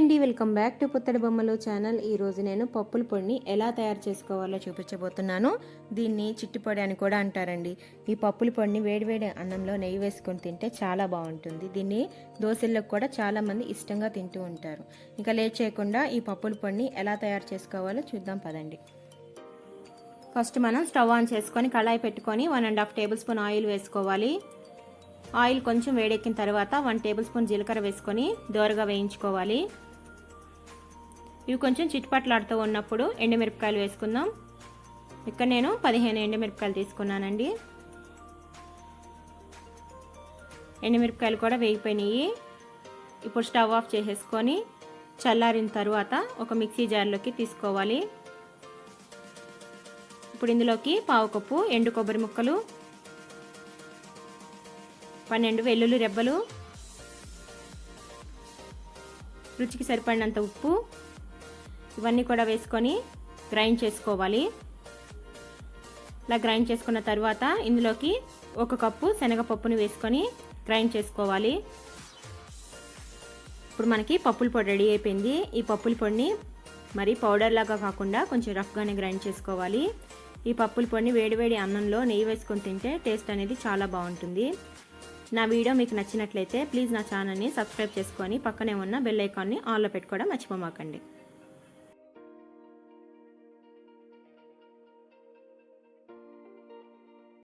అండి, welcome back to పుత్తడి బొమ్మలు ఛానల్. ఈరోజు నేను పప్పుల పొడిని ఎలా తయారు చేసుకోవాలో చూపించబోతున్నాను. దీన్ని చిట్టి పొడి అని కూడా అంటారండి. ఈ పప్పుల పొడిని వేడివేడి అన్నంలో నెయ్యి వేసుకొని తింటే చాలా బాగుంటుంది. దీన్ని దోశల్లో కూడా చాలామంది ఇష్టంగా తింటూ ఉంటారు. ఇంకా లేట్ చేయకుండా ఈ పప్పుల పొడిని ఎలా తయారు చేసుకోవాలో చూద్దాం పదండి. ఫస్ట్ మనం స్టవ్ ఆన్ చేసుకొని కళాయి పెట్టుకొని 1.5 టేబుల్ స్పూన్ ఆయిల్ వేసుకోవాలి. ఆయిల్ కొంచెం వేడెక్కిన తర్వాత 1 టేబుల్ స్పూన్ జీలకర్ర వేసుకొని దోరగా వేయించుకోవాలి. ఇవి కొంచెం చిట్పట్లాడుతూ ఉన్నప్పుడు ఎండుమిరపకాయలు వేసుకుందాం. ఇక్కడ నేను 15 ఎండుమిరపకాయలు తీసుకున్నానండి. ఎండుమిరపకాయలు కూడా వేగిపోయినాయి. ఇప్పుడు స్టవ్ ఆఫ్ చేసేసుకొని చల్లారిన తర్వాత ఒక మిక్సీ జార్లోకి తీసుకోవాలి. ఇప్పుడు ఇందులోకి 1/2 కప్పు ఎండు కొబ్బరి ముక్కలు, 12 వెల్లుల్లి రెబ్బలు, రుచికి సరిపడినంత ఉప్పు, ఇవన్నీ కూడా వేసుకొని గ్రైండ్ చేసుకోవాలి. ఇలా గ్రైండ్ చేసుకున్న తర్వాత ఇందులోకి 1 కప్పు శనగపప్పుని వేసుకొని గ్రైండ్ చేసుకోవాలి. ఇప్పుడు మనకి పప్పుల పొడి రెడీ అయిపోయింది. ఈ పప్పుల పొడిని మరి పౌడర్ లాగా కాకుండా కొంచెం రఫ్గానే గ్రైండ్ చేసుకోవాలి. ఈ పప్పుల పొడిని వేడివేడి అన్నంలో నెయ్యి వేసుకొని తింటే టేస్ట్ అనేది చాలా బాగుంటుంది. నా వీడియో మీకు నచ్చినట్లయితే ప్లీజ్ నా ఛానల్ని సబ్స్క్రైబ్ చేసుకొని పక్కనే ఉన్న బెల్ ఐకాన్ని ఆన్లో పెట్టుకోవడం మర్చిపోమాకండి.